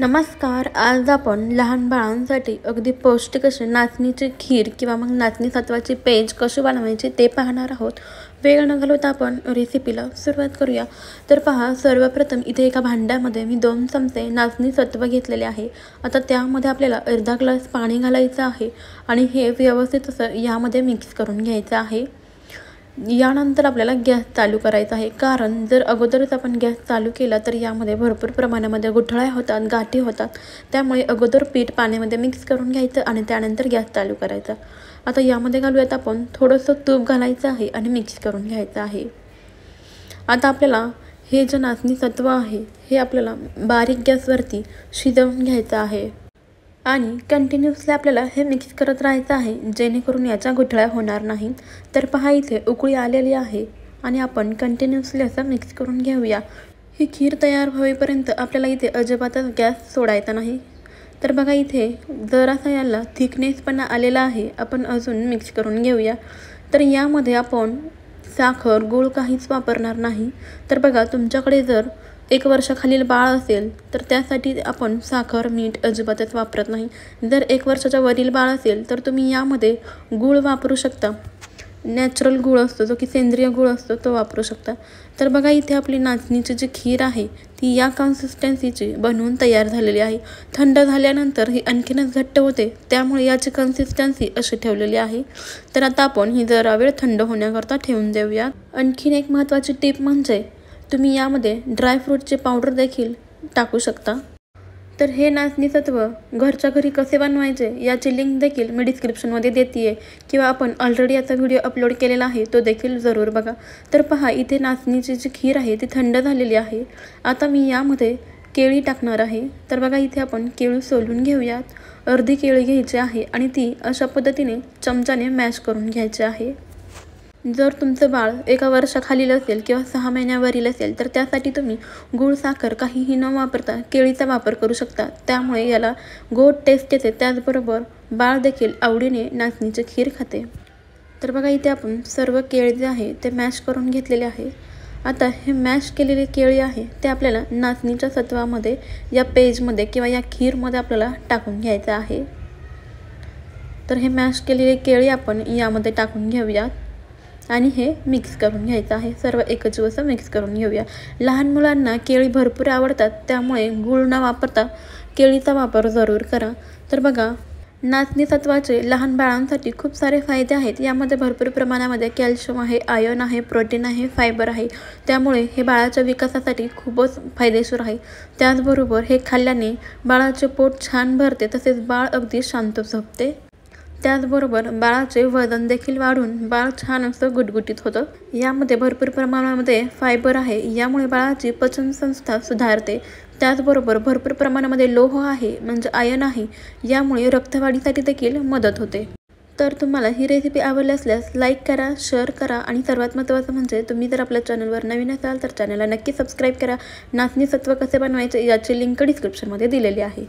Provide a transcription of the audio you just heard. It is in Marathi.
नमस्कार. आज आपण लहान बाळांसाठी अगदी पौष्टिक अशी नाचणीची खीर किंवा मग नाचणी सत्वाची पेज कशी बनवायची ते पाहणार आहोत. वेळ न घालवता आपण रेसिपीला सुरुवात करूया. तर पहा, सर्वप्रथम इथे एका भांड्यामध्ये मी 2 चमचे नाचणी सत्व घेतलेले आहे. आता त्यामध्ये आपल्याला अर्धा ग्लास पाणी घालायचं आहे आणि हे व्यवस्थित असं यामध्ये मिक्स करून घ्यायचं आहे. यानंतर आपल्याला गॅस चालू करायचा आहे, कारण जर अगोदरच आपण गॅस चालू केला तर यामध्ये भरपूर प्रमाणामध्ये गुठळ्या होतात, गाठी होतात. त्यामुळे अगोदर पीठ पाण्यामध्ये मिक्स करून घ्यायचं आणि त्यानंतर गॅस चालू करायचा. आता यामध्ये घालूयात आपण थोडंसं तूप घालायचं आहे आणि मिक्स करून घ्यायचं आहे. आता आपल्याला हे जे नाचणी सत्व आहे हे आपल्याला बारीक गॅसवरती शिजवून घ्यायचं आहे आणि कंटिन्युअसली आपल्याला हे मिक्स करत राहायचं आहे, जेणेकरून याच्या गुठळ्या होणार नाहीत. तर पहा, इथे उकळी आलेली आहे आणि आपण कंटिन्युअसली असं मिक्स करून घेऊया. ही खीर तयार होईपर्यंत आपल्याला इथे अजिबातच गॅस सोडायचा नाही. तर बघा, इथे जरासा याला थिकनेसपणा आलेला आहे. आपण अजून मिक्स करून घेऊया. तर यामध्ये आपण साखर, गूळ काहीच वापरणार नाही. तर बघा, तुमच्याकडे जर 1 वर्षाखालील बाळ असेल तर त्यासाठी आपण साखर, मीठ अजिबातच वापरत नाही. जर 1 वर्षाच्या वरील बाळ असेल तर तुम्ही यामध्ये गूळ वापरू शकता. नॅचरल गूळ असतो, जो की सेंद्रिय गूळ असतो, तो वापरू शकता. तर बघा, इथे आपली नाचणीची जी खीर आहे ती या कन्सिस्टन्सीची बनवून तयार झालेली आहे. थंड झाल्यानंतर ही आणखीनच घट्ट होते, त्यामुळे याची कन्सिस्टन्सी अशी ठेवलेली आहे. तर आता आपण ही जरा वेळ थंड होण्याकरता ठेवून देऊया. आणखीन एक महत्त्वाची टीप म्हणजे तुम्ही यामध्ये ड्रायफ्रूटची पावडर देखील टाकू शकता. तर हे नाचणी सत्व घरच्या घरी कसे बनवायचे याची लिंक देखील मी डिस्क्रिप्शनमध्ये देते आहे, किंवा आपण ऑलरेडी याचा व्हिडिओ अपलोड केलेला आहे, तो देखील जरूर बघा. तर पहा, इथे नाचणीची जी खीर आहे ती थंड झालेली आहे. आता मी यामध्ये केळी टाकणार आहे. तर बघा, इथे आपण केळी सोलून घेऊयात. अर्धी केळी घ्यायची आहे आणि ती अशा पद्धतीने चमच्याने मॅश करून घ्यायची आहे. जर तुमचं बाळ 1 वर्षाखालील असेल किंवा 6 महिन्यावरील असेल तर त्यासाठी तुम्ही गूळ, साखर काहीही न वापरता केळीचा वापर करू शकता. त्यामुळे याला गोड टेस्ट येते, त्याचबरोबर बाळ देखील आवडीने नाचणीची खीर खाते. तर बघा, इथे आपण सर्व केळी जे आहे ते मॅश करून घेतलेले आहे. आता हे मॅश केलेले केळी आहे ते आपल्याला नाचणीच्या सत्वामध्ये, या पेजमध्ये किंवा या खीरमध्ये आपल्याला टाकून घ्यायचं आहे. तर हे मॅश केलेले केळी आपण यामध्ये टाकून घेऊयात आणि हे मिक्स करून घ्यायचं आहे. सर्व एकजीव असं मिक्स करून घेऊया. लहान मुलांना केळी भरपूर आवडतात, त्यामुळे गूळ न वापरता केळीचा वापर जरूर करा. तर बघा, नाचणी सत्वाचे लहान बाळांसाठी खूप सारे फायदे आहेत. यामध्ये भरपूर प्रमाणामध्ये कॅल्शियम आहे, आयर्न आहे, प्रोटीन आहे, फायबर आहे. त्यामुळे हे बाळाच्या विकासासाठी खूपच फायदेशीर आहे. त्याचबरोबर हे खाल्ल्याने बाळाचे पोट छान भरते, तसेच बाळ अगदी शांत झोपते. त्याचबरोबर बाळाचे वजन देखील वाढून बाळ छान असं गुटगुटीत होतं. यामध्ये भरपूर प्रमाणामध्ये फायबर आहे, यामुळे बाळाची पचनसंस्था सुधारते. त्याचबरोबर भरपूर प्रमाणामध्ये लोह आहे, म्हणजे आयर्न आहे, यामुळे रक्तवाढीसाठी देखील मदत होते. तर तुम्हाला ही रेसिपी आवडली असल्यास लाईक करा, शेअर करा आणि सर्वात महत्त्वाचं म्हणजे तुम्ही जर आपल्या चॅनलवर नवीन असाल तर चॅनलला नक्की सबस्क्राईब करा. नाचणी सत्व कसे बनवायचे याची लिंक डिस्क्रिप्शनमध्ये दिलेली आहे.